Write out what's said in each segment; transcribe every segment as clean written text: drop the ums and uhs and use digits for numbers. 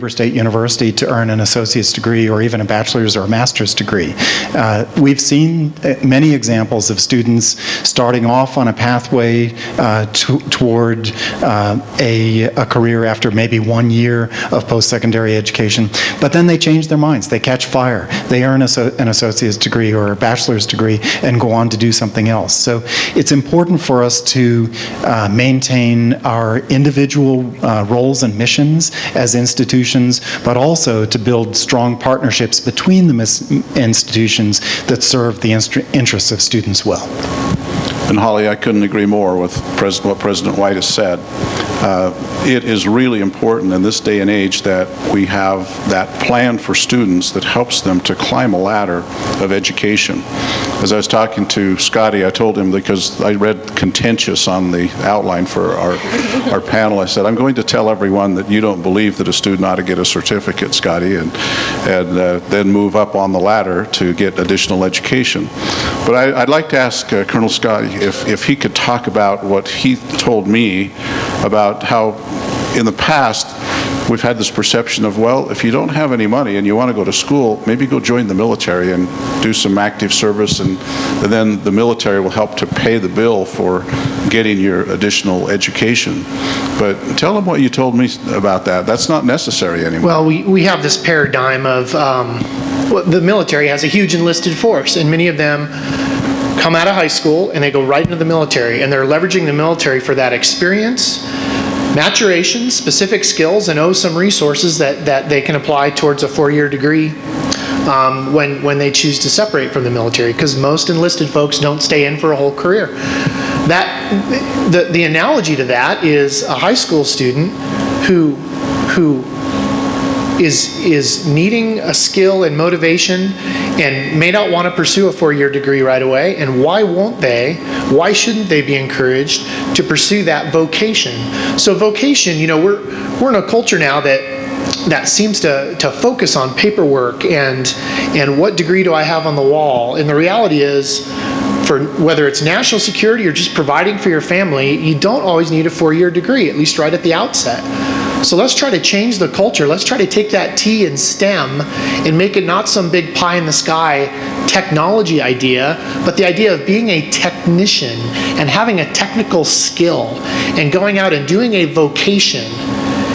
State University to earn an associate's degree or even a bachelor's or a master's degree. We've seen many examples of students starting off on a pathway toward a career after maybe 1 year of post-secondary education, but then they change their minds. They catch fire. They earn an associate's degree or a bachelor's degree and go on to do something else. So it's important for us to maintain our individual roles and missions as institutions, but also to build strong partnerships between the institutions that serve the interests of students well. And Holly, I couldn't agree more with what President White has said. It is really important in this day and age that we have that plan for students that helps them to climb a ladder of education. As I was talking to Scotty, I told him, because I read contentious on the outline for our panel, I said, I'm going to tell everyone that you don't believe that a student ought to get a certificate, Scotty, and then move up on the ladder to get additional education. But I'd like to ask Colonel Scotty if he could talk about what he told me about how in the past we've had this perception of, well, if you don't have any money and you want to go to school, maybe go join the military and do some active service, and then the military will help to pay the bill for getting your additional education. But tell them what you told me about that. That's not necessary anymore. Well, we have this paradigm of the military has a huge enlisted force, and many of them come out of high school and they go right into the military, and they're leveraging the military for that experience, maturation, specific skills, and some resources that they can apply towards a 4-year degree when they choose to separate from the military, because most enlisted folks don't stay in for a whole career. The analogy to that is a high school student who is needing a skill and motivation and may not want to pursue a 4-year degree right away. And why won't they? Why shouldn't they be encouraged to pursue that vocation? So vocation, we're in a culture now that seems to focus on paperwork and what degree do I have on the wall. And the reality is, for whether it's national security or just providing for your family, you don't always need a 4-year degree, at least right at the outset. So let's try to change the culture. Let's try to take that T in STEM and make it not some big pie in the sky technology idea, but the idea of being a technician and having a technical skill and going out and doing a vocation.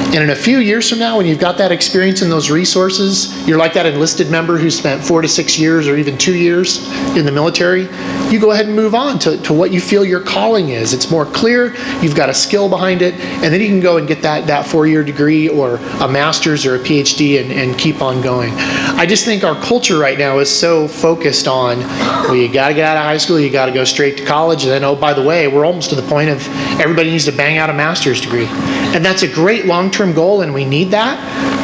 And in a few years from now, when you've got that experience and those resources, you're like that enlisted member who spent 4 to 6 years or even 2 years in the military, you go ahead and move on to what you feel your calling is. It's more clear, you've got a skill behind it, and then you can go and get that 4-year degree or a master's or a PhD and keep on going. I just think our culture right now is so focused on, well, you got to get out of high school, you got to go straight to college, and then, oh, by the way, we're almost to the point of everybody needs to bang out a master's degree. And that's a great long-term goal, and we need that,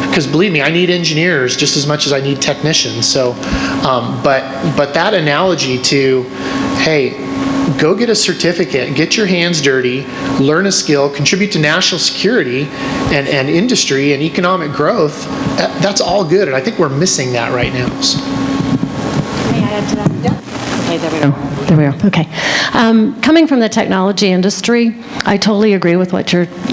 because believe me, I need engineers just as much as I need technicians. So, but that analogy to, hey, go get a certificate, get your hands dirty, learn a skill, contribute to national security and industry and economic growth, that's all good, and I think we're missing that right now. So. May I add to that? Yeah. Okay, there we go. There we go. Okay. Coming from the technology industry, I totally agree with what you're